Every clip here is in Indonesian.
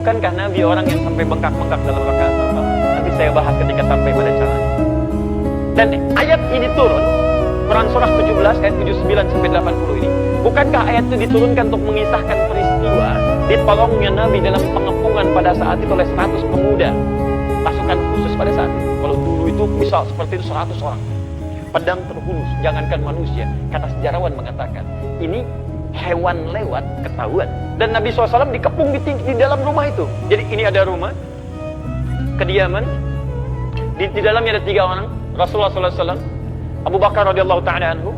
Bukankah Nabi orang yang sampai bengkak-bengkak dalam rakaat pertama? Nanti saya bahas ketika sampai pada caranya. Dan ayat ini turun, Quran surah 17 ayat 79 sampai 80 ini. Bukankah ayat itu diturunkan untuk mengisahkan peristiwa ditolongnya Nabi dalam pengepungan pada saat itu oleh 100 pemuda pasukan khusus pada saat itu. Kalau dulu itu misal seperti itu 100 orang, pedang terhunus, jangankan manusia. Kata sejarawan mengatakan, ini hewan lewat ketahuan. Dan Nabi SAW dikepung di dalam rumah itu. Jadi ini ada rumah, kediaman, di dalamnya ada 3 orang, Rasulullah SAW, Abu Bakar radhiyallahu ta'ala anhu,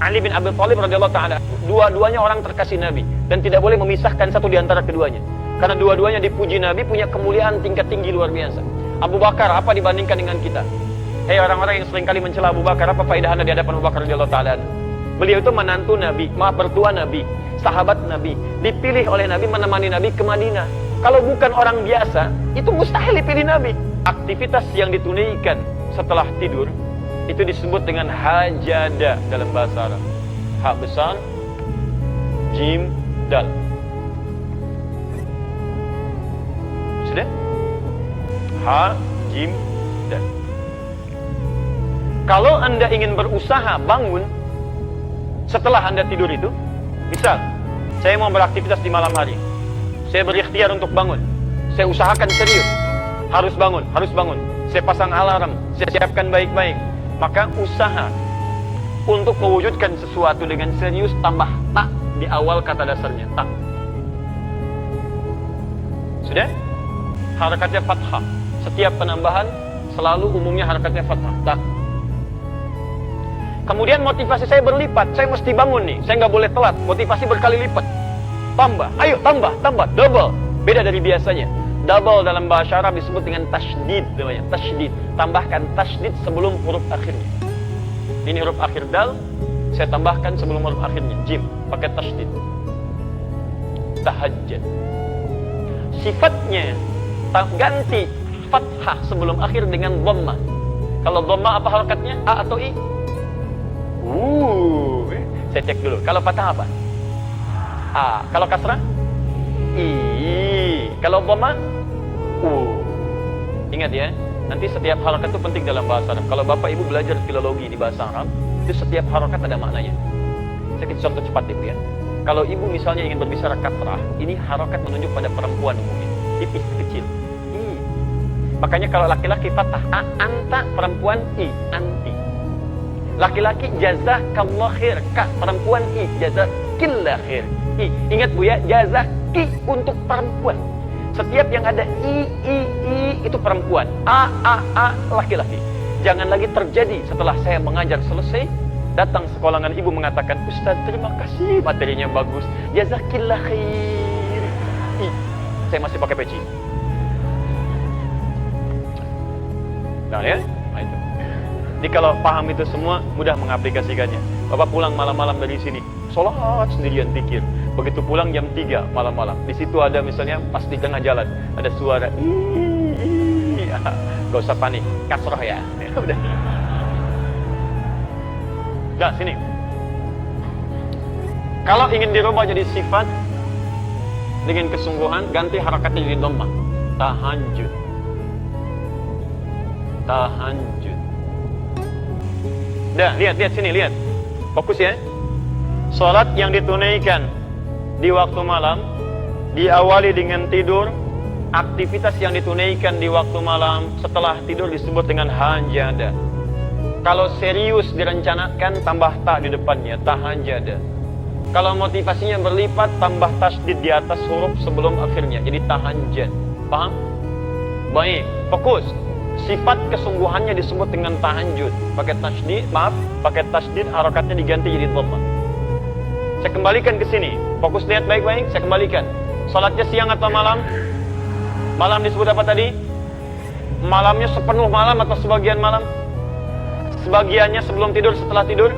Ali bin Abi Thalib radhiyallahu ta'ala anhu. Dua-duanya orang terkasih Nabi dan tidak boleh memisahkan satu di antara keduanya. Karena dua-duanya dipuji Nabi, punya kemuliaan tingkat tinggi luar biasa. Abu Bakar apa dibandingkan dengan kita? Hei orang-orang yang seringkali mencela Abu Bakar, apa faedah Anda di hadapan Abu Bakar radhiyallahu ta'ala anhu? Beliau itu menantu Nabi, mertua Nabi, sahabat Nabi, dipilih oleh Nabi menemani Nabi ke Madinah. Kalau bukan orang biasa, itu mustahil dipilih Nabi. Aktivitas yang ditunaikan setelah tidur itu disebut dengan hajada dalam bahasa Arab. Ha besar, jim, dal. Sudah? Ha, jim, dal. Kalau Anda ingin berusaha bangun setelah Anda tidur itu, misal saya mau beraktivitas di malam hari, saya berikhtiar untuk bangun, saya usahakan serius, harus bangun, saya pasang alarm, saya siapkan baik-baik, maka usaha untuk mewujudkan sesuatu dengan serius tambah tak di awal kata dasarnya, tak. Sudah? Harakatnya fathah. Setiap penambahan selalu umumnya harakatnya fathah, tak. Kemudian motivasi saya berlipat, saya mesti bangun nih, saya nggak boleh telat, motivasi berkali lipat. Tambah, ayo tambah, double. Beda dari biasanya. Double dalam bahasa Arab disebut dengan tasydid namanya, tasydid. Tambahkan tasydid sebelum huruf akhirnya. Ini huruf akhir dal, saya tambahkan sebelum huruf akhirnya jim, pakai tasydid. Tahajjud. Sifatnya ganti fathah sebelum akhir dengan dhammah. Kalau dhammah apa harakatnya? A atau I? Saya cek dulu. Kalau fathah apa? A. Kalau kasrah? I. Kalau dhamma? Ingat ya, nanti setiap harakat itu penting dalam bahasa Arab. Kalau Bapak Ibu belajar filologi di bahasa Arab, itu setiap harakat ada maknanya. Saya kasih contoh cepat Ibu ya. Kalau Ibu misalnya ingin berbicara kasrah, ini harakat menunjuk pada perempuan umumnya, tipis kecil. I. Makanya kalau laki-laki fathah A, anta, perempuan I, anti. Laki-laki jazakallah khair, ka, perempuan I, jazakillah khair, I. Ingat Bu ya, jazaki untuk perempuan. Setiap yang ada I itu perempuan, A laki-laki. Jangan lagi terjadi setelah saya mengajar selesai, datang sekolangan ibu mengatakan, Ustaz terima kasih materinya bagus, jazakillah khair, I. Saya masih pakai peci. Nah ya, nah itu. Jadi kalau paham itu semua, mudah mengaplikasikannya. Bapak pulang malam-malam dari sini, sholat sendirian pikir. Begitu pulang jam 3 malam-malam, di situ ada misalnya pas di tengah jalan ada suara gak usah panik, kasroh ya. Udah. Nah sini. Kalau ingin dirubah jadi sifat dengan kesungguhan, ganti harakatnya jadi dhammah. Tahajud. Dah, lihat sini, lihat. Fokus ya. Salat yang ditunaikan di waktu malam diawali dengan tidur. Aktivitas yang ditunaikan di waktu malam setelah tidur disebut dengan hajada. Kalau serius direncanakan, tambah ta di depannya, tahajada. Kalau motivasinya berlipat, tambah tasdid di atas huruf sebelum akhirnya, jadi tahajjud. Paham? Baik, fokus. Sifat kesungguhannya disebut dengan tahajud. Pakai tasdid, harakatnya diganti jadi dhammah. Saya kembalikan ke sini. Fokus lihat baik-baik, saya kembalikan. Salatnya siang atau malam? Malam disebut apa tadi? Malamnya sepenuh malam atau sebagian malam? Sebagiannya sebelum tidur, setelah tidur?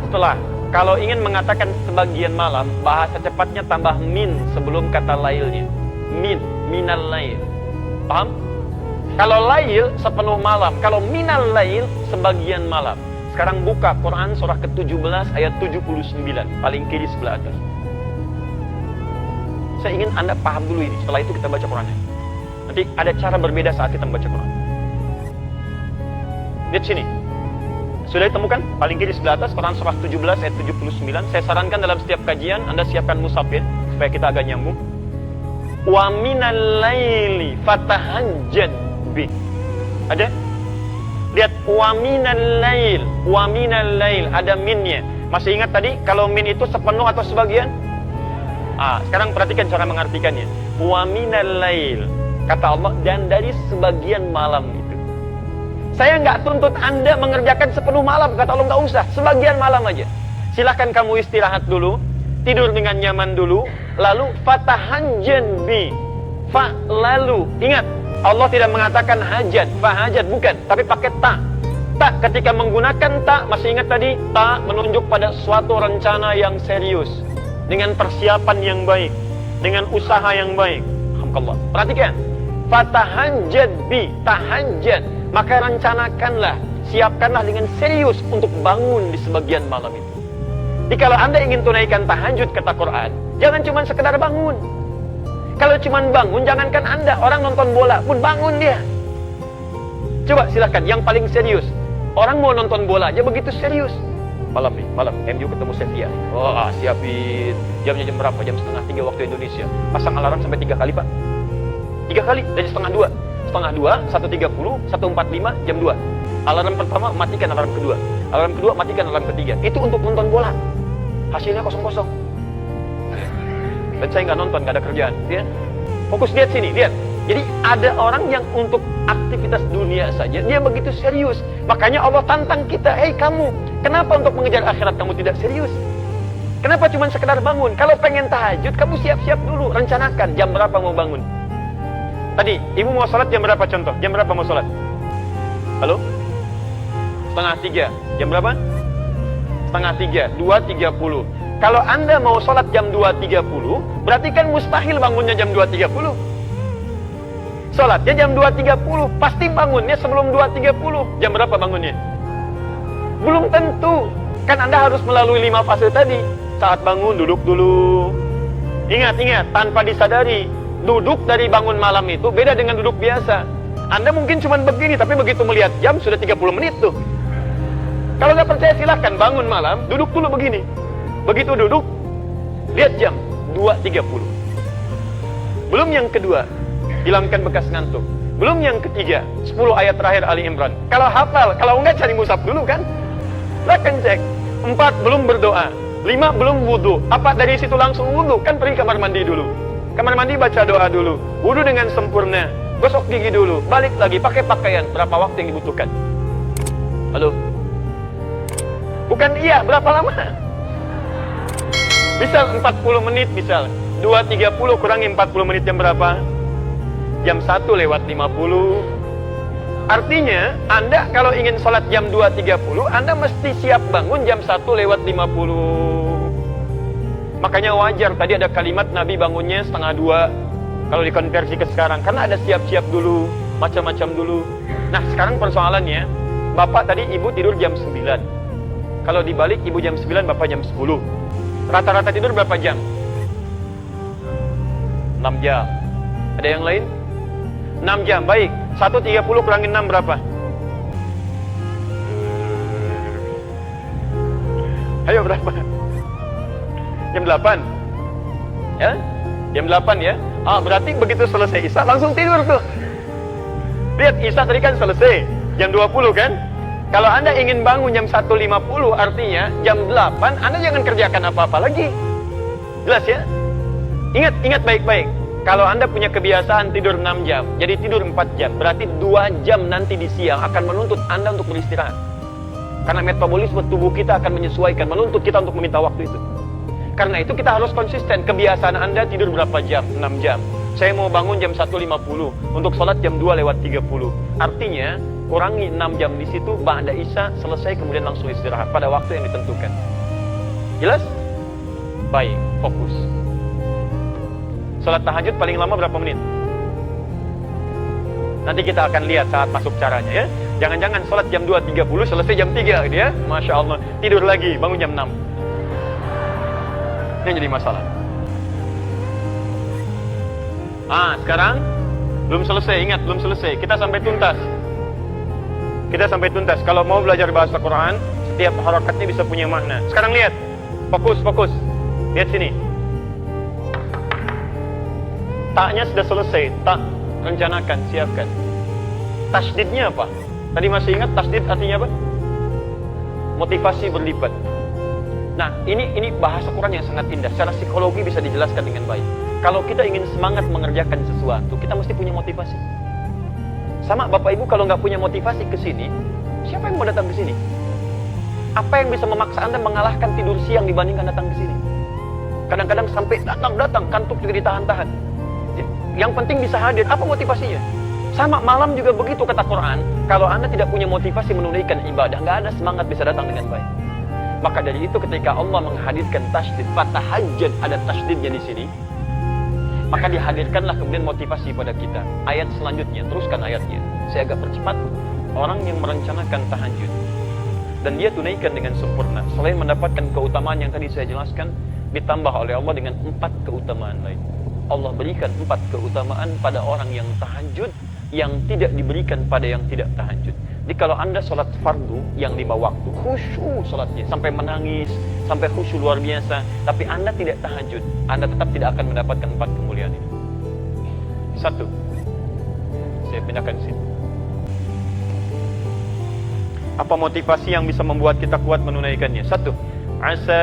Setelah. Kalau ingin mengatakan sebagian malam, bahasa cepatnya tambah min sebelum kata lailnya. Minal lail. Paham? Kalau lail sepenuh malam, kalau minal lail sebagian malam. Sekarang buka Quran surah ke-17 ayat 79, paling kiri sebelah atas. Saya ingin Anda paham dulu ini. Setelah itu kita baca Qurannya. Nanti ada cara berbeda saat kita membaca Quran. Lihat sini. Sudah ditemukan? Paling kiri sebelah atas, Quran surah 17 ayat 79. Saya sarankan dalam setiap kajian, Anda siapkan mushaf ya, supaya kita agak nyambung. Wa minal laili fatahajjad bi. Ada? Lihat, wa minal lail. Wa minal lail. Ada minnya. Masih ingat tadi, kalau min itu sepenuh atau sebagian? Sekarang perhatikan cara mengartikannya. Wa minal lail. Kata Allah, dan dari sebagian malam itu. Saya nggak tuntut Anda mengerjakan sepenuh malam. Kata Allah, nggak usah. Sebagian malam aja. Silahkan kamu istirahat dulu. Tidur dengan nyaman dulu. Lalu, fatahajjan bi. Lalu. Ingat, Allah tidak mengatakan hajat. Fahajat, bukan. Tapi pakai ta. Ta, ketika menggunakan ta, masih ingat tadi? Ta menunjuk pada suatu rencana yang serius. Dengan persiapan yang baik. Dengan usaha yang baik. Alhamdulillah. Perhatikan. Fatahajjad bi. Tahajjad. Maka rencanakanlah, siapkanlah dengan serius untuk bangun di sebagian malam itu. Jadi kalau Anda ingin tunaikan tahajud, kata Quran, jangan cuma sekedar bangun. Kalau cuma bangun, jangankan Anda, orang nonton bola pun bangun dia. Coba silakan, yang paling serius. Orang mau nonton bola aja begitu serius. Malam nih, malam, MU ketemu Sevilla. Siapin. Jamnya jam berapa? Jam 2:30 waktu Indonesia. Pasang alarm sampai 3 kali, Pak. 3 kali, dari 1:30. 1:30, 1:30, 1:45, jam 2. Alarm pertama, matikan alarm kedua. Alarm kedua, matikan alarm ketiga. Itu untuk nonton bola. Hasilnya kosong-kosong. Dan saya nggak nonton, nggak ada kerjaan. Ya? Fokus lihat sini, lihat. Jadi ada orang yang untuk aktivitas dunia saja, dia begitu serius. Makanya Allah tantang kita, hei kamu, kenapa untuk mengejar akhirat kamu tidak serius? Kenapa cuma sekedar bangun? Kalau pengen tahajud, kamu siap-siap dulu, rencanakan jam berapa mau bangun. Tadi, ibu mau sholat jam berapa contoh? Jam berapa mau sholat? Halo? 2:30. Jam berapa? 2:30. 2:30. Kalau Anda mau sholat jam 2:30, berarti kan mustahil bangunnya jam 2:30. Sholatnya jam 2:30. Pasti bangunnya sebelum 2:30. Jam berapa bangunnya? Belum tentu. Kan Anda harus melalui 5 fase tadi. Saat bangun, duduk dulu. Ingat, tanpa disadari. Duduk dari bangun malam itu beda dengan duduk biasa. Anda mungkin cuma begini, tapi begitu melihat jam sudah 30 menit tuh. Kalau nggak percaya silahkan bangun malam, duduk dulu begini. Begitu duduk, lihat jam 2:30. Belum yang kedua, hilangkan bekas ngantuk. Belum yang ketiga, 10 ayat terakhir Ali Imran. Kalau hafal, kalau enggak cari mushaf dulu kan. Silahkan cek. 4, belum berdoa. 5, belum wudhu. Apa dari situ langsung wudhu? Kan pergi kamar mandi dulu. Kamar mandi baca doa dulu, wudu dengan sempurna, gosok gigi dulu, balik lagi pakai pakaian. Berapa waktu yang dibutuhkan? Halo? Bukan iya, berapa lama? Misal 40 menit misal. 2:30 kurangi 40 menit jam berapa? Jam 1:50. Artinya, Anda kalau ingin sholat jam 2:30, Anda mesti siap bangun jam 1:50. Makanya wajar tadi ada kalimat Nabi bangunnya 1:30 kalau dikonversi ke sekarang. Karena ada siap-siap dulu, macam-macam dulu. Nah sekarang persoalannya, Bapak tadi Ibu tidur jam 9. Kalau dibalik Ibu jam 9, Bapak jam 10. Rata-rata tidur berapa jam? 6 jam. Ada yang lain? 6 jam, baik. 1:30 kurangi 6 berapa? Ayo berapa? Jam 8. Ya? Jam 8 ya. Berarti begitu selesai Isya langsung tidur tuh. Lihat Isya tadi kan selesai jam 20 kan? Kalau Anda ingin bangun jam 1:50 artinya jam 8 Anda jangan kerjakan apa-apa lagi. Jelas ya? Ingat baik-baik. Kalau Anda punya kebiasaan tidur 6 jam, jadi tidur 4 jam, berarti 2 jam nanti di siang akan menuntut Anda untuk beristirahat. Karena metabolisme tubuh kita akan menyesuaikan, menuntut kita untuk meminta waktu itu. Karena itu kita harus konsisten. Kebiasaan Anda tidur berapa jam? 6 jam. Saya mau bangun jam 1:50 untuk sholat jam 2:30. Artinya kurangi 6 jam di situ, ba'da Isya selesai kemudian langsung istirahat pada waktu yang ditentukan. Jelas? Baik, fokus. Sholat tahajud paling lama berapa menit? Nanti kita akan lihat saat masuk caranya ya. Jangan-jangan sholat jam 2:30 selesai jam 3 gitu ya. Masya Allah, tidur lagi, bangun jam 6. Ini jadi masalah. Sekarang belum selesai, ingat belum selesai. Kita sampai tuntas. Kalau mau belajar bahasa Quran, setiap harakatnya bisa punya makna. Sekarang lihat, fokus. Lihat sini. Taknya sudah selesai. Tak, rencanakan, siapkan. Tasdidnya apa? Tadi masih ingat tasdid artinya apa? Motivasi berlipat. Nah, ini bahasa Quran yang sangat indah. Secara psikologi bisa dijelaskan dengan baik. Kalau kita ingin semangat mengerjakan sesuatu, kita mesti punya motivasi. Sama Bapak Ibu, kalau nggak punya motivasi ke sini, siapa yang mau datang ke sini? Apa yang bisa memaksa Anda mengalahkan tidur siang dibandingkan datang ke sini? Kadang-kadang sampai datang, kantuk juga ditahan-tahan. Yang penting bisa hadir. Apa motivasinya? Sama malam juga begitu kata Quran. Kalau Anda tidak punya motivasi menunaikan ibadah, nggak ada semangat bisa datang dengan baik. Maka dari itu ketika Allah menghadirkan tasydid, fatahajjad, ada tasydidnya di sini, maka dihadirkanlah kemudian motivasi pada kita. Ayat selanjutnya, teruskan ayatnya. Saya agak percepat. Orang yang merencanakan tahajud dan dia tunaikan dengan sempurna, selain mendapatkan keutamaan yang tadi saya jelaskan, ditambah oleh Allah dengan 4 keutamaan lain. Allah berikan 4 keutamaan pada orang yang tahajud yang tidak diberikan pada yang tidak tahajud. Jadi kalau Anda sholat fardu yang 5 waktu, khusyuk sholatnya, sampai menangis, sampai khusyuk luar biasa, tapi Anda tidak tahajud, Anda tetap tidak akan mendapatkan 4 kemuliaan ini. 1. Saya pindahkan sini. Apa motivasi yang bisa membuat kita kuat menunaikannya? 1. Asa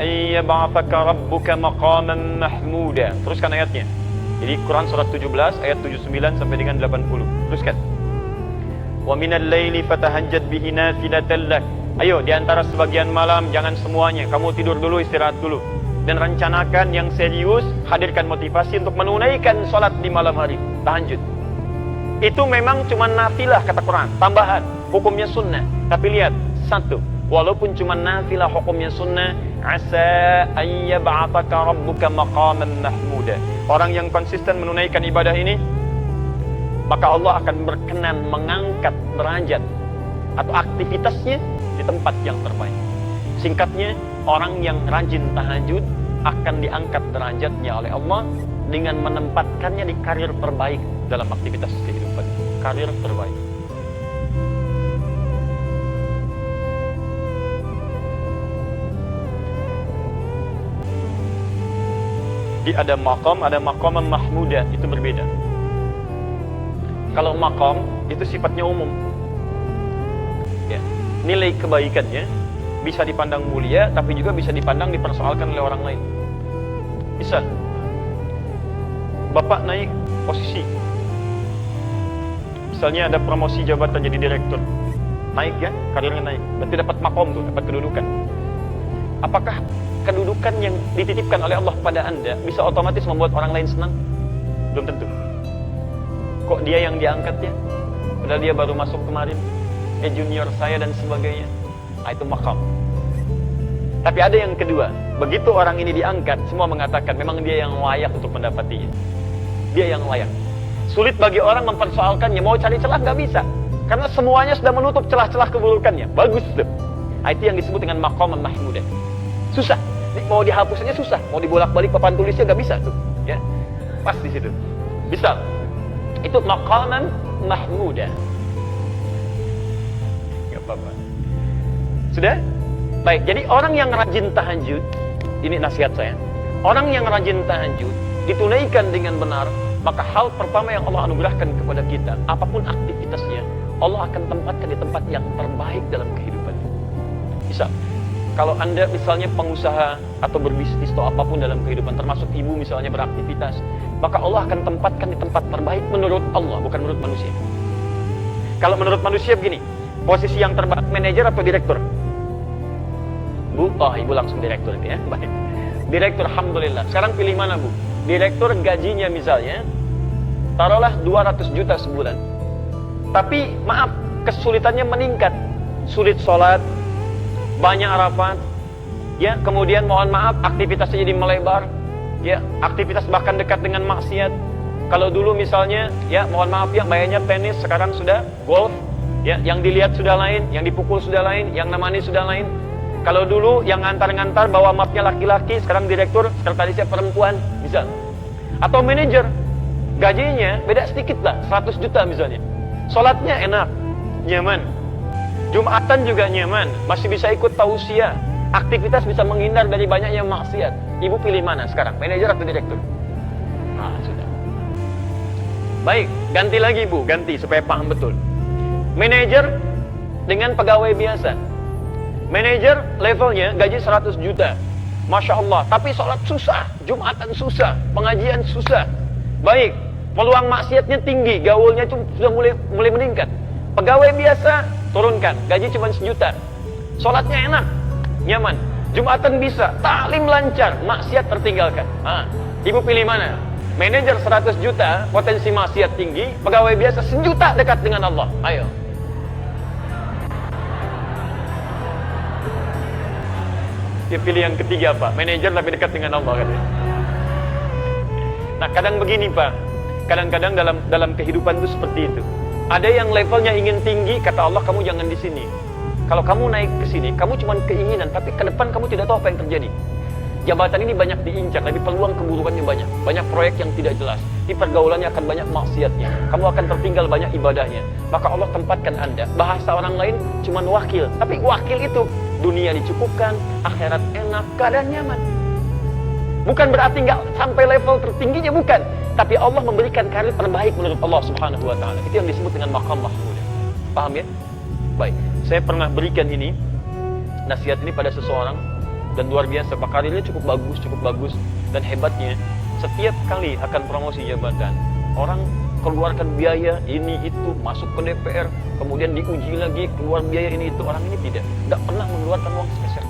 ayyab'athaka rabbuka maqaman mahmuda. Teruskan ayatnya. Jadi Quran surat 17 ayat 79 sampai dengan 80. Teruskan. Wa minal laili fatahajjad bihi nafilatan lak. Ayo di antara sebagian malam, jangan semuanya. Kamu tidur dulu, istirahat dulu. Dan rencanakan yang serius, hadirkan motivasi untuk menunaikan salat di malam hari, tahajud. Itu memang cuma nafilah kata Quran, tambahan, hukumnya sunnah. Tapi lihat, 1, walaupun cuma nafilah hukumnya sunnah, asa ayyab'athaka rabbuka maqaman mahmuda. Orang yang konsisten menunaikan ibadah ini, maka Allah akan berkenan mengangkat derajat atau aktivitasnya di tempat yang terbaik. Singkatnya, orang yang rajin tahajud akan diangkat derajatnya oleh Allah dengan menempatkannya di karir terbaik dalam aktivitas kehidupan. Karir terbaik. Jadi ada maqam mahmudah, itu berbeda. Kalau maqam itu sifatnya umum. Ya, nilai kebaikannya bisa dipandang mulia, tapi juga bisa dipandang dipersoalkan oleh orang lain. Misal, Bapak naik posisi. Misalnya ada promosi jabatan jadi direktur. Naik ya, karirnya naik. Berarti dapat maqam tuh, dapat kedudukan. Apakah kedudukan yang dititipkan oleh Allah pada Anda bisa otomatis membuat orang lain senang? Belum tentu. Kok dia yang diangkat ya? Padahal dia baru masuk kemarin. Junior saya dan sebagainya. Itu maqam. Tapi ada yang kedua. Begitu orang ini diangkat, semua mengatakan memang dia yang layak untuk mendapatinya. Dia yang layak. Sulit bagi orang mempersoalkannya. Mau cari celah nggak bisa. Karena semuanya sudah menutup celah-celah keburukannya. Bagus tuh. Itu yang disebut dengan maqam mahmudah. Susah. Mau dihapusnya susah, mau dibolak-balik papan tulisnya nggak bisa tuh, ya. Pas di situ. Bisa. Itu maqaman mahmudah. Nggak apa-apa. Sudah? Baik, jadi orang yang rajin tahajud, ini nasihat saya. Orang yang rajin tahajud ditunaikan dengan benar, maka hal pertama yang Allah anugerahkan kepada kita, apapun aktivitasnya, Allah akan tempatkan di tempat yang terbaik dalam kehidupan. Bisa. Kalau Anda misalnya pengusaha atau berbisnis atau apapun dalam kehidupan, termasuk ibu misalnya beraktivitas, maka Allah akan tempatkan di tempat terbaik menurut Allah, bukan menurut manusia. Kalau menurut manusia begini, posisi yang terbaik manajer atau direktur? Bu, ibu langsung direktur ini ya, baik. Direktur, alhamdulillah. Sekarang pilih mana bu? Direktur gajinya misalnya, taruhlah 200 juta sebulan. Tapi maaf, kesulitannya meningkat. Sulit sholat, banyak rapat, ya, kemudian mohon maaf aktivitasnya jadi melebar, ya, aktivitas bahkan dekat dengan maksiat. Kalau dulu misalnya, ya, mohon maaf ya, bayarnya tenis, sekarang sudah golf, ya, yang dilihat sudah lain, yang dipukul sudah lain, yang namanya sudah lain. Kalau dulu yang ngantar-ngantar bawa mapnya laki-laki, sekarang direktur, sekretarisnya perempuan, bisa. Atau manajer, Gajinya beda sedikit lah, 100 juta misalnya. Sholatnya enak, nyaman. Jumatan juga nyaman, masih bisa ikut tausiah. Aktivitas bisa menghindar dari banyaknya maksiat. Ibu pilih mana sekarang, manajer atau direktur? Nah, sudah. Baik, ganti lagi Bu, ganti supaya paham betul. Manajer dengan pegawai biasa. Manajer levelnya gaji 100 juta. Masya Allah, tapi sholat susah, Jumatan susah, pengajian susah. Baik, peluang maksiatnya tinggi, gaulnya itu sudah mulai meningkat. Pegawai biasa, turunkan, gaji cuma 1 juta. Sholatnya enak, nyaman. Jumatan bisa, taklim lancar, maksiat tertinggalkan. Ibu pilih mana? Manajer 100 juta, potensi maksiat tinggi. Pegawai biasa 1 juta dekat dengan Allah. Ayo. Dia pilih yang ketiga Pak, manajer lebih dekat dengan Allah katanya. Nah kadang begini Pak, kadang-kadang dalam kehidupan itu seperti itu. Ada yang levelnya ingin tinggi, kata Allah kamu jangan di sini. Kalau kamu naik ke sini, kamu cuma keinginan, tapi ke depan kamu tidak tahu apa yang terjadi. Jabatan ini banyak diincar, tapi peluang keburukannya banyak. Banyak proyek yang tidak jelas. Di pergaulannya akan banyak maksiatnya. Kamu akan tertinggal banyak ibadahnya. Maka Allah tempatkan Anda. Bahasa orang lain cuma wakil. Tapi wakil itu, dunia dicukupkan, akhirat enak, keadaan nyaman. Bukan berarti nggak sampai level tertingginya, bukan. Tapi Allah memberikan karir terbaik menurut Allah Subhanahu wa Ta'ala. Itu yang disebut dengan maqam mahmud. Paham ya? Baik, saya pernah berikan ini, nasihat ini pada seseorang, dan luar biasa, Pak, karirnya cukup bagus, dan hebatnya, setiap kali akan promosi jabatan, orang keluarkan biaya ini itu, masuk ke DPR, kemudian diuji lagi, keluar biaya ini itu, orang ini tidak pernah mengeluarkan uang spesial.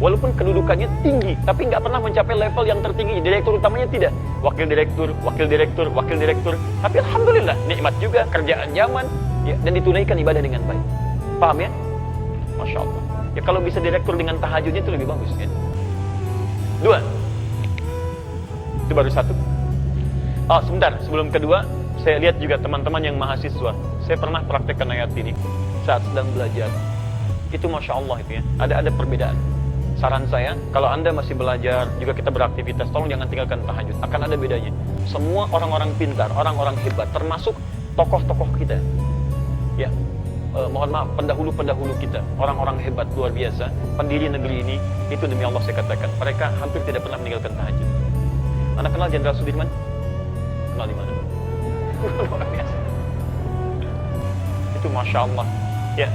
Walaupun kedudukannya tinggi, tapi nggak pernah mencapai level yang tertinggi. Direktur utamanya tidak, wakil direktur. Tapi alhamdulillah, nikmat juga, kerjaan nyaman, ya, dan ditunaikan ibadah dengan baik. Paham ya? Masya Allah. Ya kalau bisa direktur dengan tahajudnya itu lebih bagus ya. 2. Itu baru 1. Oh sebentar, sebelum kedua, saya lihat juga teman-teman yang mahasiswa. Saya pernah praktekkan ayat ini saat sedang belajar. Itu Masya Allah itu ya, ada perbedaan. Saran saya, kalau Anda masih belajar, juga kita beraktivitas, tolong jangan tinggalkan tahajud. Akan ada bedanya. Semua orang-orang pintar, orang-orang hebat, termasuk tokoh-tokoh kita. Ya, mohon maaf, pendahulu-pendahulu kita, orang-orang hebat, luar biasa, pendiri negeri ini, itu demi Allah saya katakan, mereka hampir tidak pernah meninggalkan tahajud. Anda kenal Jenderal Sudirman? Kenal di mana? Luar biasa. Itu Masya Allah. Ya.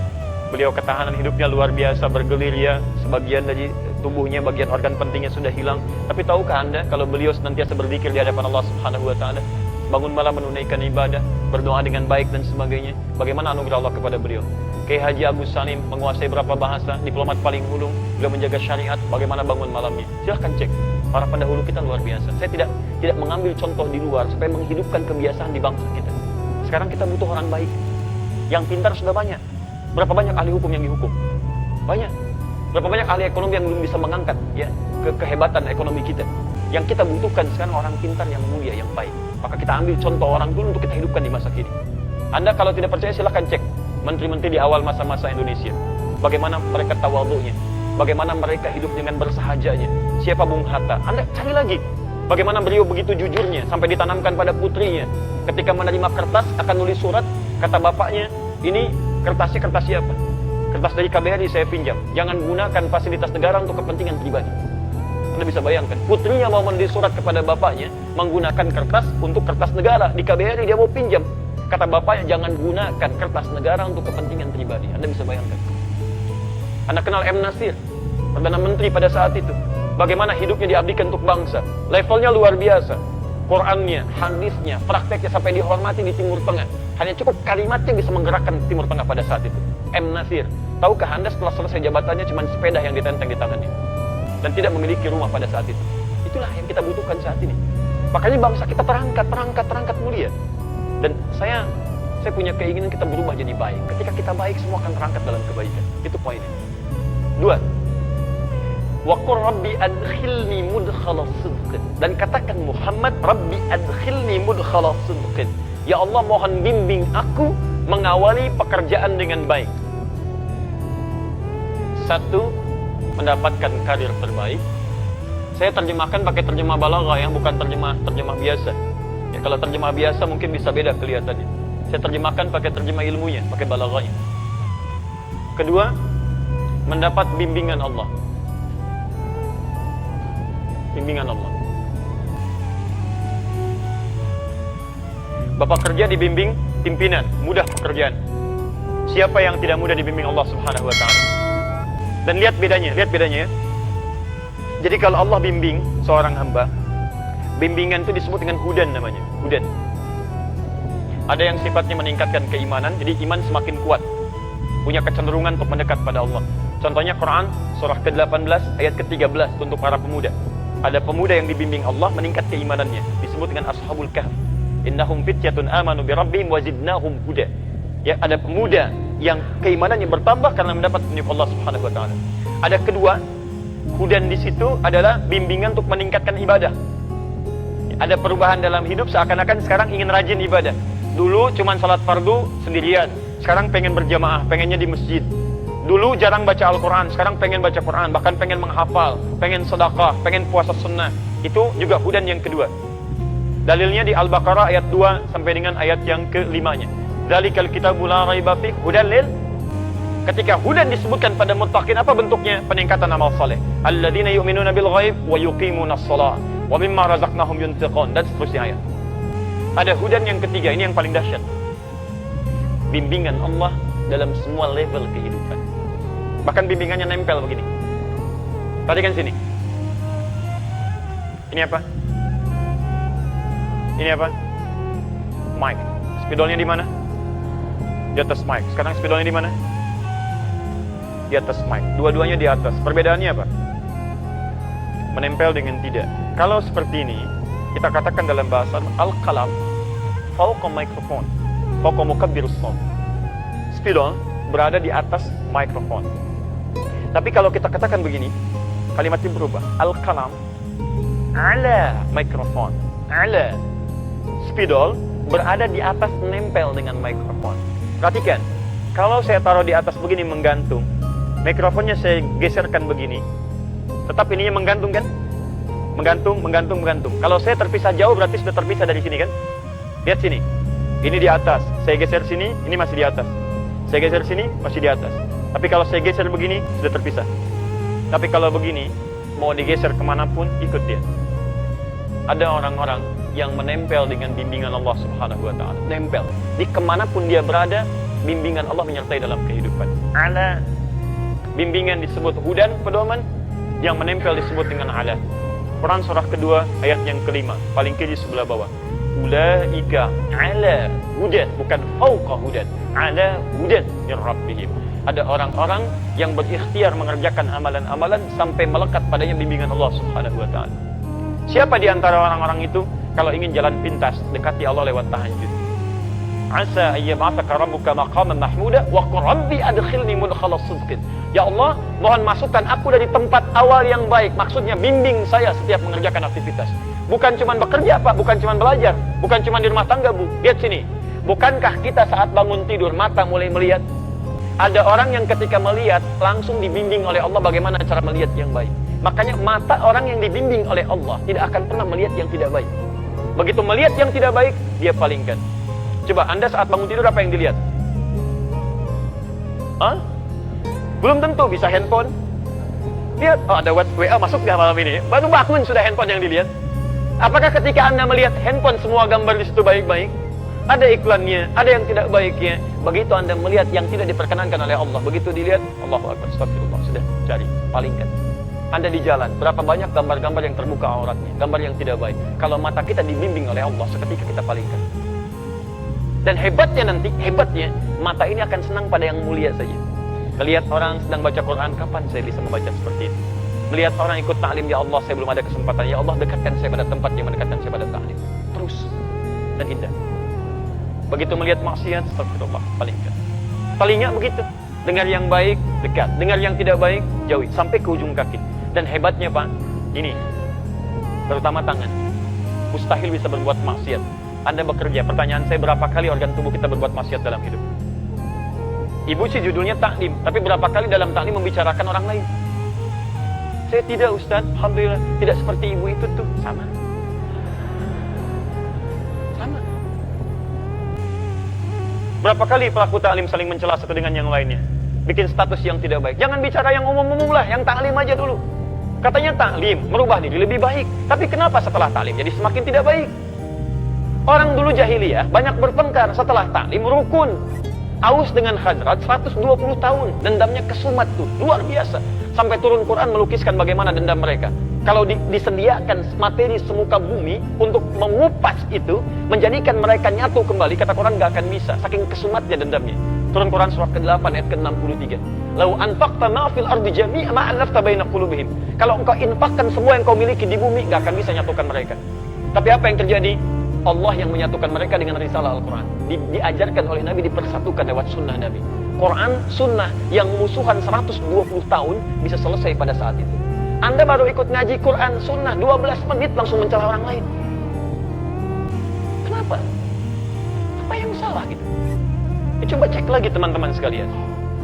Beliau ketahanan hidupnya luar biasa, bergelir ya, sebagian dari tubuhnya, bagian organ pentingnya sudah hilang. Tapi tahukah Anda kalau beliau senantiasa berzikir di hadapan Allah Subhanahu wa Ta'ala, bangun malam menunaikan ibadah, berdoa dengan baik dan sebagainya, bagaimana anugerah Allah kepada beliau? Kiai Haji Agus Salim menguasai berapa bahasa, diplomat paling hulu, beliau menjaga syariat, bagaimana bangun malamnya? Silahkan cek, para pendahulu kita luar biasa. Saya tidak mengambil contoh di luar supaya menghidupkan kebiasaan di bangsa kita. Sekarang kita butuh orang baik, yang pintar sudah banyak. Berapa banyak ahli hukum yang dihukum? Banyak. Berapa banyak ahli ekonomi yang belum bisa mengangkat ya kehebatan ekonomi kita? Yang kita butuhkan sekarang orang pintar yang mulia, yang baik. Maka kita ambil contoh orang dulu untuk kita hidupkan di masa kini. Anda kalau tidak percaya silahkan cek menteri-menteri di awal masa-masa Indonesia. Bagaimana mereka tawadhu'nya, bagaimana mereka hidup dengan bersahajanya. Siapa Bung Hatta? Anda cari lagi. Bagaimana beliau begitu jujurnya sampai ditanamkan pada putrinya. Ketika menerima kertas akan nulis surat, kata bapaknya, ini kertas siapa? Kertas dari KBRI saya pinjam. Jangan gunakan fasilitas negara untuk kepentingan pribadi. Anda bisa bayangkan, putrinya mau menulis surat kepada bapaknya, menggunakan kertas untuk kertas negara. Di KBRI dia mau pinjam. Kata bapaknya, jangan gunakan kertas negara untuk kepentingan pribadi. Anda bisa bayangkan. Anda kenal M. Nasir, Perdana Menteri pada saat itu. Bagaimana hidupnya diabdikan untuk bangsa. Levelnya luar biasa. Qurannya, hadisnya, prakteknya sampai dihormati di Timur Tengah. Hanya cukup kalimatnya bisa menggerakkan Timur Tengah pada saat itu. M. Nasir. Tahukah Anda setelah selesai jabatannya cuma sepeda yang ditenteng di tangannya. Dan tidak memiliki rumah pada saat itu. Itulah yang kita butuhkan saat ini. Makanya bangsa kita terangkat mulia. Dan saya punya keinginan kita berubah jadi baik. Ketika kita baik, semua akan terangkat dalam kebaikan. Itu poinnya. 2. Wa qur rabbi adkhilni mudkhala sidqin. Dan katakan Muhammad, Rabbi adkhilni mudkhala sidqin. Ya Allah, mohon bimbing aku mengawali pekerjaan dengan baik. 1. Mendapatkan karir terbaik. Saya terjemahkan pakai terjemah balaghah yang bukan terjemah biasa. Kalau terjemah biasa mungkin bisa beda kelihatannya. Saya terjemahkan pakai terjemah ilmunya, pakai balaghahnya. Kedua, mendapat bimbingan Allah. Bimbingan Allah. Bapak kerja dibimbing pimpinan, mudah pekerjaan. Siapa yang tidak mudah dibimbing Allah Subhanahu wa taala? Dan lihat bedanya ya. Jadi kalau Allah bimbing seorang hamba, bimbingan itu disebut dengan hudan namanya, hudan. Ada yang sifatnya meningkatkan keimanan, jadi iman semakin kuat, punya kecenderungan untuk mendekat pada Allah. Contohnya Quran surah ke-18 ayat ke-13 untuk para pemuda. Ada pemuda yang dibimbing Allah meningkat keimanannya, disebut dengan Ashabul Kahf. Innahum fityatun amanu bi rabbihim wa zidnahum huda. Ya, ada pemuda yang keimanannya bertambah karena mendapat petunjuk Allah Subhanahu wa taala. Ada kedua, hudan di situ adalah bimbingan untuk meningkatkan ibadah. Ada perubahan dalam hidup, seakan-akan sekarang ingin rajin ibadah. Dulu cuma salat fardu sendirian, sekarang pengen berjamaah, pengennya di masjid. Dulu jarang baca Al-Quran, sekarang pengen baca Quran, bahkan pengen menghafal, pengen sedekah, pengen puasa sunnah. Itu juga hudan yang kedua. Dalilnya di Al-Baqarah ayat 2 sampai dengan ayat yang ke-5-nya. Dzalikal kitabu la raiba fihi hudan lil. Ketika hudan disebutkan pada muttaqin, apa bentuknya? Peningkatan amal saleh. Alladzina yu'minuna bil ghaib wa yuqimunas shalah wa mimma razaqnahum yunfiqun, dan seterusnya ayat. Ada hudan yang ketiga, ini yang paling dahsyat. Bimbingan Allah dalam semua level kehidupan. Bahkan bimbingannya nempel begini. Perhatikan sini. Ini apa? Ini apa? Mic. Spidolnya di mana? Di atas mic. Sekarang spidolnya di mana? Di atas mic. Dua-duanya di atas. Perbedaannya apa? Menempel dengan tidak. Kalau seperti ini, kita katakan dalam bahasa al-qalam fawqa mikrofon, fawqa mukabbirus shaut. Spidol berada di atas mikrofon. Tapi kalau kita katakan begini, kalimatnya berubah. Al-qalam ala mikrofon. Ala. Spidol berada di atas, nempel dengan mikrofon. Perhatikan, kalau saya taruh di atas begini menggantung, mikrofonnya saya geserkan begini, tetap ininya menggantung kan? Menggantung. Kalau saya terpisah jauh berarti sudah terpisah dari sini kan? Lihat sini, ini di atas, saya geser sini, ini masih di atas. Saya geser sini, masih di atas. Tapi kalau saya geser begini, sudah terpisah. Tapi kalau begini, mau digeser kemanapun, ikut dia. Ada orang-orang yang menempel dengan bimbingan Allah Subhanahu wa ta'ala. Nempel. Di kemanapun dia berada, bimbingan Allah menyertai dalam kehidupan. Ala. Bimbingan disebut hudan, pedoman. Yang menempel disebut dengan ala. Quran surah kedua, ayat yang kelima. Paling kiri sebelah bawah. Ulaika ala hudan. Bukan fauqa hudan. Ala hudan min rabbihim. Ada orang-orang yang berikhtiar mengerjakan amalan-amalan sampai melekat padanya bimbingan Allah Subhanahu wa ta'ala. Siapa di antara orang-orang itu? Kalau ingin jalan pintas, dekati Allah lewat tahajud. Asa ayyab'atsaka rabbuka maqaman mahmuda wa qur rabbi adkhilni mudkhala sidqin. Ya Allah, mohon masukkan aku dari tempat awal yang baik. Maksudnya bimbing saya setiap mengerjakan aktivitas. Bukan cuma bekerja, Pak, bukan cuma belajar, bukan cuma di rumah tangga, Bu. Lihat sini. Bukankah kita saat bangun tidur mata mulai melihat? Ada orang yang ketika melihat langsung dibimbing oleh Allah bagaimana cara melihat yang baik. Makanya mata orang yang dibimbing oleh Allah tidak akan pernah melihat yang tidak baik. Begitu melihat yang tidak baik, dia palingkan. Coba Anda saat bangun tidur apa yang dilihat? Hah? Belum tentu, bisa handphone. Lihat, oh ada WA masuk nggak malam ini? Baru bangun sudah handphone yang dilihat. Apakah ketika Anda melihat handphone semua gambar di situ baik-baik? Ada iklannya, ada yang tidak baiknya. Begitu Anda melihat yang tidak diperkenankan oleh Allah, begitu dilihat, Allahu Akbar, astagfirullah, sudah cari, palingkan. Anda di jalan, berapa banyak gambar-gambar yang terbuka auratnya, gambar yang tidak baik. Kalau mata kita dibimbing oleh Allah, seketika kita palingkan. Dan hebatnya, mata ini akan senang pada yang mulia saja. Melihat orang sedang baca Quran, kapan saya bisa membaca seperti itu? Melihat orang ikut ta'lim, ya Allah, saya belum ada kesempatan. Ya Allah, dekatkan saya pada tempat yang mendekatkan saya pada ta'lim. Terus dan indah. Begitu melihat maksiat, astagfirullah, palingkan. Telinga begitu. Dengar yang baik, dekat. Dengar yang tidak baik, jauhi. Sampai ke ujung kaki. Dan hebatnya, Pak, ini, terutama tangan. Mustahil bisa berbuat maksiat. Anda bekerja, pertanyaan saya, berapa kali organ tubuh kita berbuat maksiat dalam hidup? Ibu sih judulnya taklim, tapi berapa kali dalam taklim membicarakan orang lain? Saya tidak, Ustaz, alhamdulillah, tidak seperti ibu itu tuh. Sama. Berapa kali pelaku taklim saling mencela satu dengan yang lainnya, bikin status yang tidak baik. Jangan bicara yang umum-umum lah, yang taklim aja dulu. Katanya taklim merubah diri lebih baik, tapi kenapa setelah taklim jadi semakin tidak baik? Orang dulu jahiliyah banyak bertengkar, setelah taklim rukun. Aus dengan Khazraj 120 tahun, dendamnya kesumat tuh, luar biasa. Sampai turun Quran melukiskan bagaimana dendam mereka. Kalau disediakan materi semuka bumi untuk mengupas itu, menjadikan mereka nyatu kembali, kata Quran gak akan bisa, saking kesumatnya dendamnya. Turun Quran surah ke-8 ayat ke-63. Lau anfaqta ma fil ardi jami'a ma alafta baina qulubihim. Kalau engkau infakkan semua yang kau miliki di bumi, gak akan bisa nyatukan mereka. Tapi apa yang terjadi? Allah yang menyatukan mereka dengan risalah Al-Quran. Diajarkan oleh Nabi, dipersatukan lewat sunnah Nabi. Quran, sunnah yang musuhan 120 tahun bisa selesai pada saat itu. Anda baru ikut ngaji Quran, sunnah 12 menit langsung mencela orang lain. Kenapa? Apa yang salah gitu? Coba cek lagi teman-teman sekalian.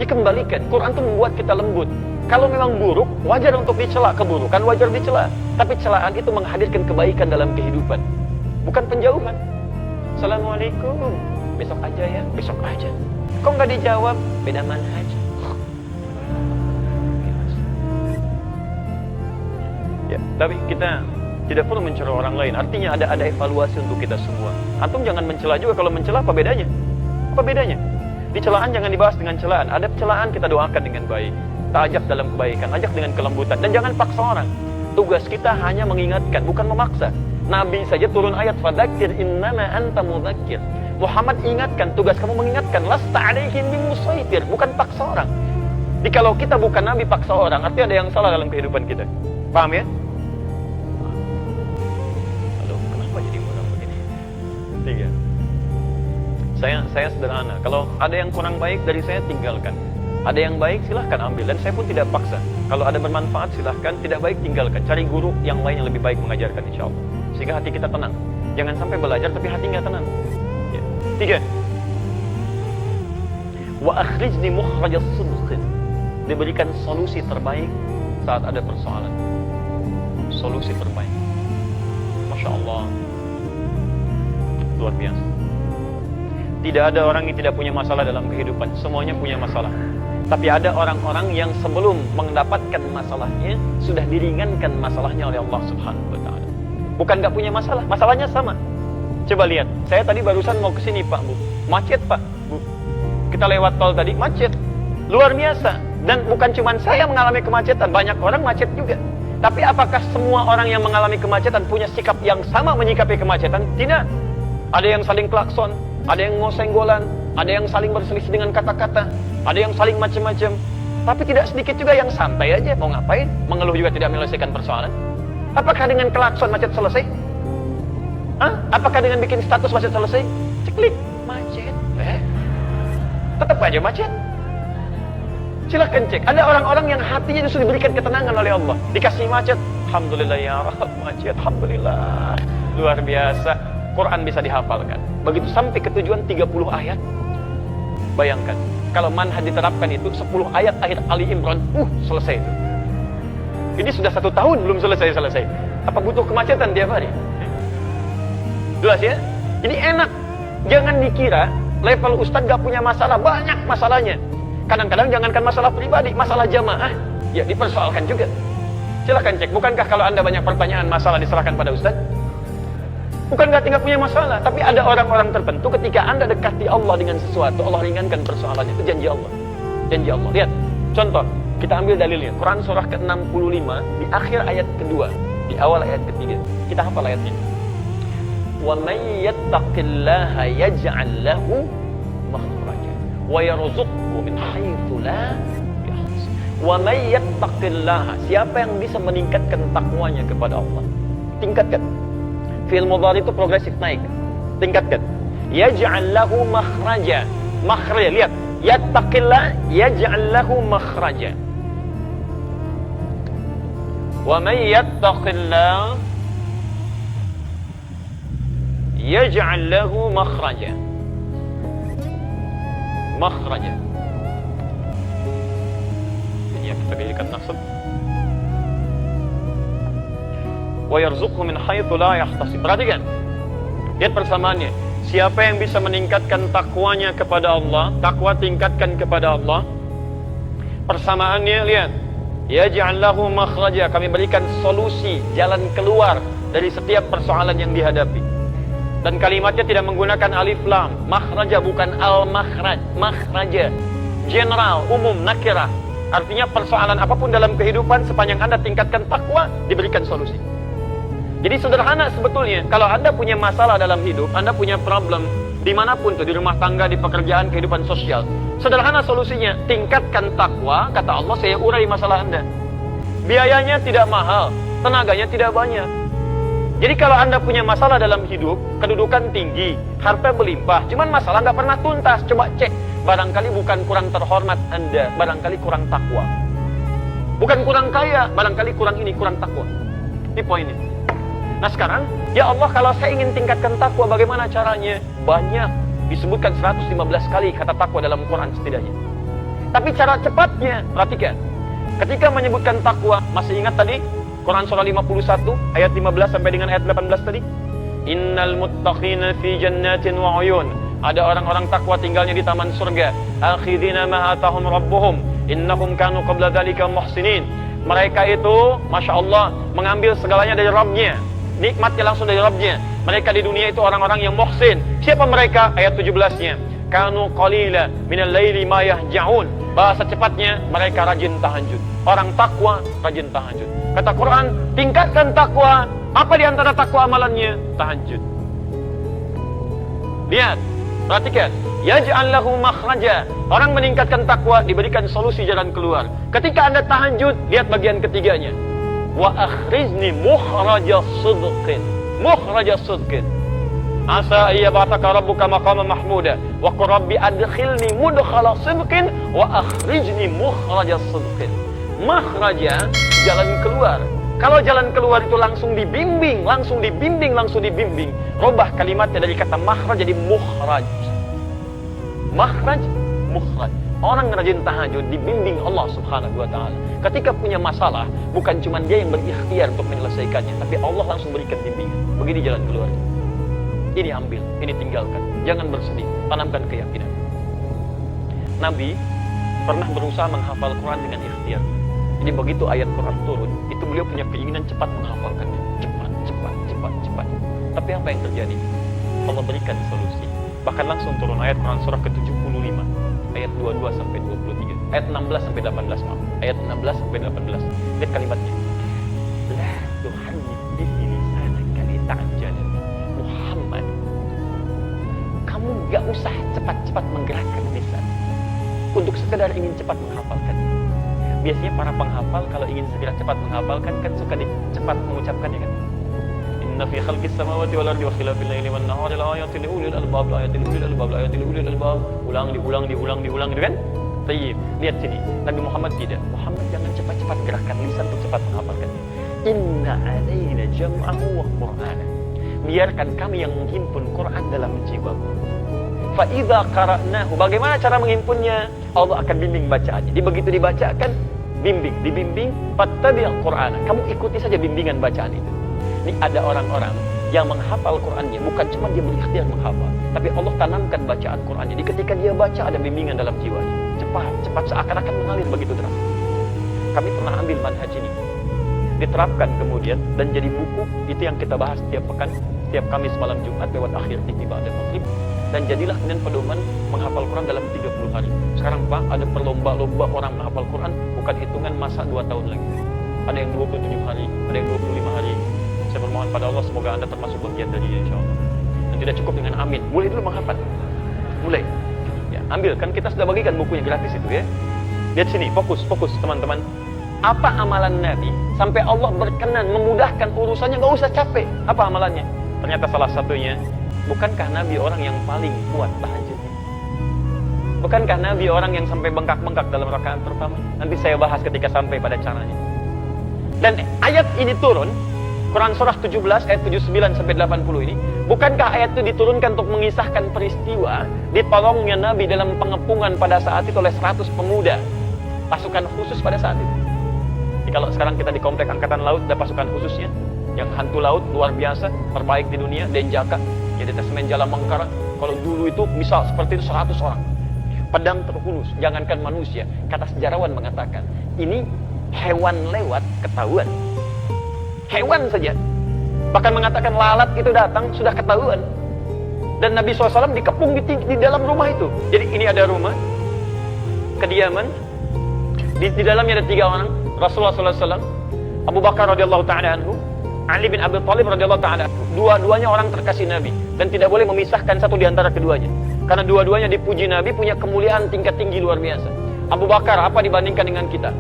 Dikembalikan, Quran itu membuat kita lembut. Kalau memang buruk, wajar untuk dicela. Keburukan wajar dicela. Tapi celaan itu menghadirkan kebaikan dalam kehidupan, bukan penjauhan. Assalamualaikum, besok aja ya, besok aja. Kok nggak dijawab? Beda manhaj. Ya, tapi kita tidak perlu mencela orang lain. Artinya ada evaluasi untuk kita semua. Antum jangan mencela juga. Kalau mencela apa bedanya? Apa bedanya? Di celaan jangan dibahas dengan celaan. Ada celaan kita doakan dengan baik. Kita ajak dalam kebaikan, ajak dengan kelembutan, dan jangan paksa orang. Tugas kita hanya mengingatkan, bukan memaksa. Nabi saja turun ayat fadzakir innama anta mudzakir. Muhammad ingatkan, tugas kamu mengingatkan. Lasta alaihim bimusaitir, bukan paksa orang. Jadi kalau kita bukan Nabi paksa orang, artinya ada yang salah dalam kehidupan kita. Paham ya? Aduh, kenapa jadi orang begini? 3. Saya sederhana. Kalau ada yang kurang baik dari saya, tinggalkan. Ada yang baik, silahkan ambil. Dan saya pun tidak paksa. Kalau ada bermanfaat, silahkan. Tidak baik, tinggalkan. Cari guru yang lain yang lebih baik mengajarkan, insya Allah. Sehingga hati kita tenang. Jangan sampai belajar tapi hati nggak tenang. Ya. 3. Wa akhrijni mukhrajas sidqin. Diberikan solusi terbaik saat ada persoalan. Solusi terbaik. Masya Allah. Luar biasa. Tidak ada orang yang tidak punya masalah dalam kehidupan. Semuanya punya masalah. Tapi ada orang-orang yang sebelum mendapatkan masalahnya, sudah diringankan masalahnya oleh Allah Subhanahu wa ta'ala. Bukan gak punya masalah, masalahnya sama. Coba lihat, saya tadi barusan mau ke sini Pak, Bu. Macet Pak, Bu. Kita lewat tol tadi, macet. Luar biasa. Dan bukan cuma saya mengalami kemacetan, banyak orang macet juga. Tapi apakah semua orang yang mengalami kemacetan punya sikap yang sama menyikapi kemacetan? Tidak. Ada yang saling klakson, ada yang ngosenggolan, ada yang saling berselisih dengan kata-kata, ada yang saling macam-macam. Tapi tidak sedikit juga yang santai aja, mau ngapain? Mengeluh juga tidak menyelesaikan persoalan. Apakah dengan klakson macet selesai? Hah? Apakah dengan bikin status macet selesai? Ceklik, macet. Tetap aja macet. Silahkan cek. Ada orang-orang yang hatinya justru diberikan ketenangan oleh Allah. Dikasih macet, alhamdulillah ya Rabb, macet, alhamdulillah. Luar biasa. Quran bisa dihafalkan. Begitu sampai ke tujuan 30 ayat. Bayangkan, kalau manhaj diterapkan itu 10 ayat akhir Ali Imran, selesai itu. Ini sudah 1 tahun belum selesai. Apa butuh kemacetan tiap hari? Jelas ya? Ini enak. Jangan dikira level ustadz gak punya masalah. Banyak masalahnya. Kadang-kadang jangankan masalah pribadi, masalah jamaah, ya dipersoalkan juga. Silahkan cek. Bukankah kalau Anda banyak pertanyaan, masalah diserahkan pada ustadz? Bukan gak tinggal punya masalah, tapi ada orang-orang tertentu ketika Anda dekati Allah dengan sesuatu, Allah ringankan persoalannya. Itu janji Allah. Janji Allah. Lihat, contoh, kita ambil dalilnya. Quran surah ke-65, di akhir ayat kedua, di awal ayat ketiga. Kita hafal ayatnya. Wa may yattaqillaha yaj'al lahu makhraja wa yarzuqhu min haitsu la yahtasib. Wa may yattaqillaha, siapa yang bisa meningkatkan takwanya kepada Allah? Tingkatkan. Fi'il mudhari itu progresif naik. Tingkatkan. Yaj'al lahu makhraja. Makhraja, lihat. Yattaqillah yaj'al lahu makhraja. Wa may yattaqillah yaj'al lahu makhraja. Makhraja. Ini yang kita pilihkan nasab. Wa yarzuqhu min haitsu la yahtasib. Perhatikan. Lihat persamaannya. Siapa yang bisa meningkatkan takwanya kepada Allah, takwa tingkatkan kepada Allah. Persamaannya lihat, yaj'al lahu makhraja, kami berikan solusi, jalan keluar dari setiap persoalan yang dihadapi. Dan kalimatnya tidak menggunakan alif lam, makhraja bukan al-makhraj, makhraja, general, umum, nakirah. Artinya persoalan apapun dalam kehidupan sepanjang Anda tingkatkan takwa, diberikan solusi. Jadi sederhana sebetulnya, kalau Anda punya masalah dalam hidup, Anda punya problem, dimanapun tuh, di rumah tangga, di pekerjaan, kehidupan sosial. Sederhana solusinya, tingkatkan takwa, kata Allah, saya urai masalah Anda. Biayanya tidak mahal, tenaganya tidak banyak. Jadi kalau Anda punya masalah dalam hidup, kedudukan tinggi, harta berlimpah, cuman masalah nggak pernah tuntas, coba cek. Barangkali bukan kurang terhormat Anda, barangkali kurang takwa. Bukan kurang kaya, barangkali kurang ini, kurang takwa. Ini poinnya. Nah sekarang, ya Allah, kalau saya ingin tingkatkan takwa, bagaimana caranya? Banyak, disebutkan 115 kali kata takwa dalam Quran setidaknya. Tapi cara cepatnya, perhatikan. Ketika menyebutkan takwa, masih ingat tadi? Quran surah 51, ayat 15 sampai dengan ayat 18 tadi? Innal muttaqina fi jannatin wa uyun. Ada orang-orang takwa tinggalnya di taman surga. Akhidina ma atahum rabbuhum. Innahum kanu qabla dzalika muhsinin. Mereka itu, Masya Allah, mengambil segalanya dari Rabbnya. Nikmatnya langsung dari Rabbnya. Mereka di dunia itu orang-orang yang muhsin. Siapa mereka? Ayat 17-nya. Kanu qalila minal laili ma yahja'un. Bahasa cepatnya, mereka rajin tahajud. Orang takwa rajin tahajud. Kata Quran, tingkatkan takwa. Apa di antara takwa amalannya? Tahajud. Lihat, perhatikan. Yaj'al lahu makhraja. Orang meningkatkan takwa, diberikan solusi jalan keluar. Ketika Anda tahajud, lihat bagian ketiganya. Wa akhrizni mukhraja sidqin. Mukhraja sidqin. Asa ayyab'athaka rabbuka maqaman mahmuda wa qur rabbi adkhilni mudkhala sidqin wa akhrijni mukhraja sidqin. Makhraja, jalan keluar. Kalau jalan keluar itu langsung dibimbing, langsung dibimbing, langsung dibimbing. Robah kalimatnya dari kata makhraj jadi mukhraj. Makhraj, mukhraj. Orang rajin tahajud dibimbing Allah Subhanahu wa taala. Ketika punya masalah, bukan cuma dia yang berikhtiar untuk menyelesaikannya, tapi Allah langsung berikan bimbingan. Begini jalan keluar. Ini ambil, ini tinggalkan. Jangan bersedih, tanamkan keyakinan. Nabi pernah berusaha menghafal Quran dengan ikhtiar. Jadi begitu ayat Quran turun, itu beliau punya keinginan cepat menghafalkannya. Cepat, cepat, cepat, cepat. Tapi apa yang terjadi? Allah berikan solusi. Bahkan langsung turun ayat Quran surah ke-75. Ayat 22 sampai 23. Ayat 16 sampai 18, maaf. Ayat 16 sampai 18. Lihat kalimatnya. La tuhannik bihi lisanaka lita'jal. Muhammad, kamu gak usah cepat-cepat menggerakkan lisan untuk sekedar ingin cepat menghafalkan. Biasanya para penghafal kalau ingin segera cepat menghafalkan kan suka cepat mengucapkannya kan. Inna fi khalqis samawati wal ardi wa ikhtilafil laili wan nahari la ayatin li ulil albab, la ayatin li ulil albab, la ayatin li ulil albab. Diulang gitu kan? Tayyib. Lihat sini. Nabi Muhammad tidak. Muhammad jangan cepat-cepat gerakkan lisan untuk cepat menghafalkannya. Inna alaina jam'ahu wa qur'ana. Biarkan kami yang menghimpun Quran dalam jiwamu. Fa idza qara'nahu, bagaimana cara menghimpunnya? Allah akan bimbing bacaannya. Begitu dibacakan, dibimbing, fattabi'il Qur'ana. Kamu ikuti saja bimbingan bacaan itu. Ini ada orang-orang yang menghafal Qur'annya, bukan cuma dia berikhtiar menghafal, tapi Allah tanamkan bacaan Qur'annya. Jadi ketika dia baca ada bimbingan dalam jiwanya. Cepat seakan-akan mengalir begitu deras. Kami pernah ambil manhaj ini, diterapkan kemudian dan jadi buku. Itu yang kita bahas tiap pekan, tiap Kamis malam Jumat lewat akhir TV ba'da maghrib. Dan jadilah kemudian pedoman menghafal Quran dalam 30 hari. Sekarang Pak, ada perlomba-lomba orang menghafal Quran, bukan hitungan masa 2 tahun lagi. Ada yang 27 hari, ada yang 25 hari. Saya bermohon pada Allah semoga Anda termasuk bagian dari insyaAllah. Dan tidak cukup dengan amin, mulai dulu menghafal. Mulai. Ya, ambil, kan kita sudah bagikan bukunya gratis itu ya. Lihat sini, fokus teman-teman. Apa amalan Nabi sampai Allah berkenan memudahkan urusannya, gak usah capek. Apa amalannya? Ternyata salah satunya, bukankah Nabi orang yang paling kuat tahajudnya? Bukankah Nabi orang yang sampai bengkak-bengkak dalam rakaat pertama? Nanti saya bahas ketika sampai pada caranya. Dan ayat ini turun, Quran surah 17 ayat 79 sampai 80 ini, bukankah ayat itu diturunkan untuk mengisahkan peristiwa ditolongnya Nabi dalam pengepungan pada saat itu oleh 100 pemuda pasukan khusus pada saat itu. Jadi kalau sekarang kita di komplek angkatan laut ada pasukan khususnya yang hantu laut luar biasa, terbaik di dunia, Denjaka. Jadi detasemen Jala Mangkara, kalau dulu itu bisa seperti itu 100 orang. Pedang terhunus, jangankan manusia. Kata sejarawan mengatakan, ini hewan lewat ketahuan. Hewan saja. Bahkan mengatakan lalat itu datang sudah ketahuan. Dan Nabi SAW dikepung di dalam rumah itu. Jadi ini ada rumah, kediaman, di dalamnya ada 3 orang, Rasulullah SAW, Abu Bakar radhiyallahu ta'ala anhu, Ali bin Abi Thalib radhiyallahu ta'ala anhu. Dua-duanya orang terkasih Nabi dan tidak boleh memisahkan satu di antara keduanya. Karena dua-duanya dipuji Nabi punya kemuliaan tingkat tinggi luar biasa. Abu Bakar apa dibandingkan dengan kita?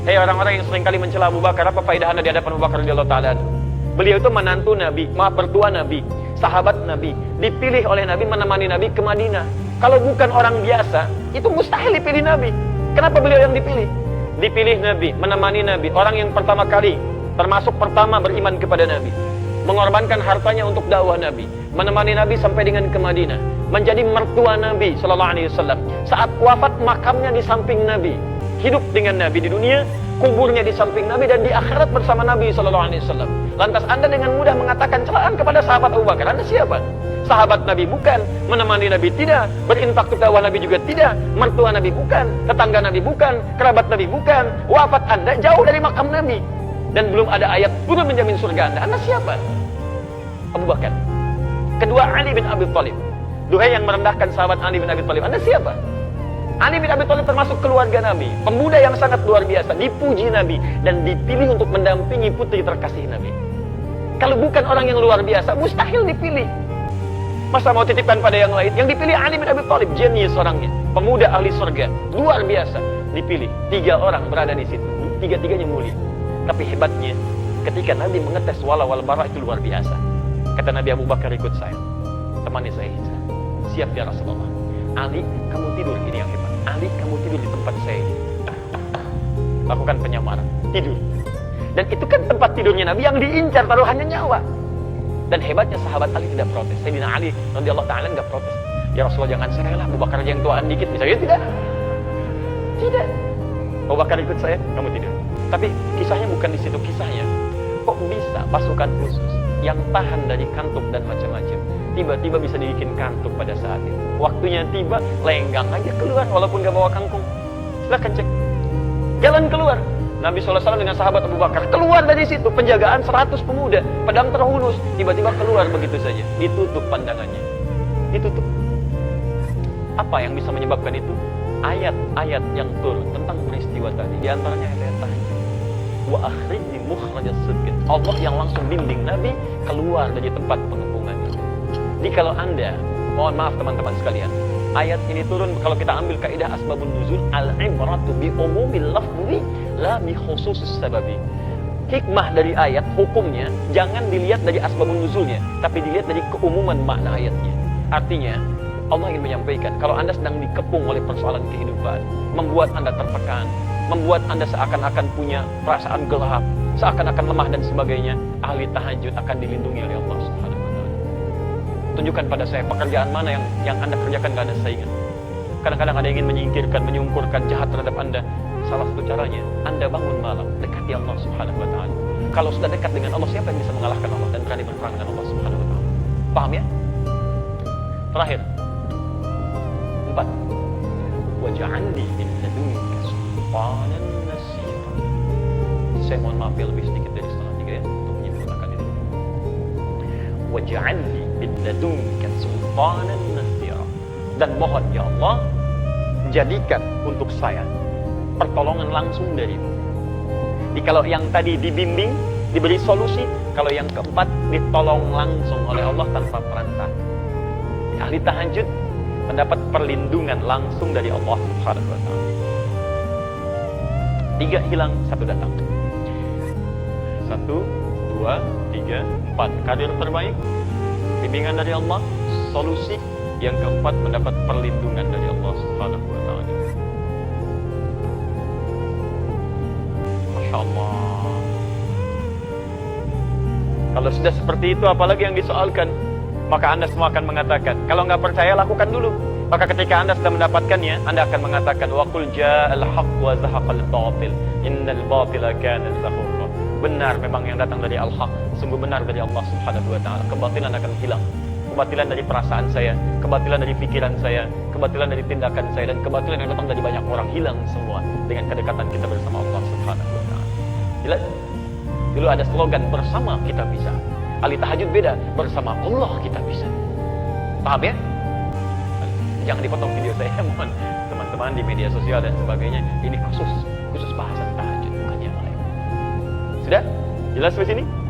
Hei orang-orang yang seringkali mencela Abu Bakar, apa faedah Anda di hadapan Abu Bakar radhiyallahu ta'ala anhu? Beliau itu menantu Nabi, mertua Nabi, sahabat Nabi, dipilih oleh Nabi menemani Nabi ke Madinah. Kalau bukan orang biasa, itu mustahil dipilih Nabi. Kenapa beliau yang dipilih? Dipilih Nabi, menemani Nabi, orang yang pertama kali, termasuk pertama beriman kepada Nabi, mengorbankan hartanya untuk dakwah Nabi, menemani Nabi sampai dengan ke Madinah, menjadi mertua Nabi sallallahu alaihi wasallam. Saat wafat makamnya di samping Nabi, hidup dengan Nabi di dunia, kuburnya di samping Nabi, dan di akhirat bersama Nabi sallallahu alaihi wasallam. Lantas Anda dengan mudah mengatakan celaan kepada sahabat Abu Bakar. Anda siapa? Sahabat Nabi bukan, menemani Nabi tidak, berinfak ke dakwah Nabi juga tidak, mertua Nabi bukan, tetangga Nabi bukan, kerabat Nabi bukan. Wafat Anda jauh dari makam Nabi dan belum ada ayat turun menjamin surga Anda. Anda siapa? Abu Bakar. Kedua, Ali bin Abi Thalib. Duhai yang merendahkan sahabat Ali bin Abi Thalib, Anda siapa? Ali bin Abi Thalib termasuk keluarga Nabi, pemuda yang sangat luar biasa, dipuji Nabi dan dipilih untuk mendampingi putri terkasih Nabi. Kalau bukan orang yang luar biasa, mustahil dipilih. Masa mau titipkan pada yang lain? Yang dipilih Ali bin Abi Thalib, jenius orangnya, pemuda ahli surga, luar biasa. Dipilih 3 orang berada di situ, 3-3-nya mulia. Tapi hebatnya, ketika Nabi mengetes wala wal bara itu luar biasa. Kata Nabi, Abu Bakar ikut saya, temani saya hijrah. Siap ya Rasulullah. Ali, kamu tidur, ini yang hebat. Ali, kamu tidur di tempat saya ini. Lakukan penyamaran, tidur. Dan itu kan tempat tidurnya Nabi yang diincar taruhannya nyawa. Dan hebatnya sahabat Ali tidak protes. Sayyidina Ali radhiyallahu ta'ala enggak protes. Ya Rasulullah, jangan saya lah, Abu Bakar aja yang tuaan dikit. Misalnya tidak. Tidak. Abu Bakar ikut saya, kamu tidur. Tapi kisahnya bukan di situ. Kisahnya, kok bisa pasukan khusus yang tahan dari kantuk dan macam-macam tiba-tiba bisa dibikin kantuk pada saat itu. Waktunya tiba, lenggang aja keluar walaupun gak bawa kangkung. Silahkan cek. Jalan keluar. Nabi SAW dengan sahabat Abu Bakar keluar dari situ, penjagaan 100 pemuda, pedang terhunus, tiba-tiba keluar begitu saja, ditutup pandangannya, ditutup. Apa yang bisa menyebabkan itu? Ayat-ayat yang turun tentang peristiwa tadi, di antaranya ayat tahajud. Wa akhrijni mukhrajas sidqin. Allah yang langsung bimbing Nabi keluar dari tempat pengepungan itu. Jadi kalau Anda, mohon maaf teman-teman sekalian, ayat ini turun kalau kita ambil kaidah asbabun nuzul, al-ibratu bi umumil lafzi la bi khususis sababi. Hikmah dari ayat, hukumnya jangan dilihat dari asbabun nuzulnya, tapi dilihat dari keumuman makna ayatnya. Artinya, Allah ingin menyampaikan kalau Anda sedang dikepung oleh persoalan kehidupan, membuat Anda tertekan, membuat Anda seakan-akan punya perasaan gelap, seakan-akan lemah dan sebagainya, ahli tahajud akan dilindungi oleh Allah Subhanahu wa taala. Tunjukkan pada saya pekerjaan mana yang Anda kerjakan gak ada saingan. Kadang-kadang ada yang ingin menyingkirkan, menyungkurkan jahat terhadap Anda. Salah satu caranya, Anda bangun malam, dekati Allah Subhanahu wa taala. Kalau sudah dekat dengan Allah, siapa yang bisa mengalahkan Allah dan berani berperang dengan Allah Subhanahu wa taala? Paham ya? Terakhir. 4. Waj'alni min ladunka sultanan nasira. Saya mohon maaf ya, lebih sedikit dari setengah 3 ya untuk menyempurnakan ini. Waj'alni min ladunka sultanan nasira. Dan mohon ya Allah, jadikan untuk saya pertolongan langsung darimu. Jadi kalau yang tadi dibimbing, diberi solusi, kalau yang keempat ditolong langsung oleh Allah tanpa perantara. Ahli tahajud mendapat perlindungan langsung dari Allah Subhanahu wa taala. 3 hilang, 1 datang. 1, 2, 3, 4. Kadir terbaik, bimbingan dari Allah, solusi. Yang keempat mendapat perlindungan dari Allah Subhanahu wa taala. Masya Allah. Kalau sudah seperti itu, apalagi yang disoalkan? Maka Anda semua akan mengatakan, kalau nggak percaya lakukan dulu. Maka ketika Anda sudah mendapatkannya, Anda akan mengatakan, wa qul ja'al haqq wa zahaqal batil innal batila kana zahuqa. Benar memang yang datang dari al-haq, sungguh benar dari Allah Subhanahu wa taala. Kebatilan akan hilang. kebatilan dari perasaan saya, kebatilan dari pikiran saya, kebatilan dari tindakan saya, dan kebatilan yang datang dari banyak orang hilang semua dengan kedekatan kita bersama Allah Subhanahu wa Ta'ala. Jelas? Dulu ada slogan, bersama kita bisa. Ahli tahajud beda, bersama Allah kita bisa. Paham ya? Jangan dipotong video saya, mohon teman-teman di media sosial dan sebagainya. Ini khusus bahasan tahajud, bukan yang lain. Sudah? Jelas di sini?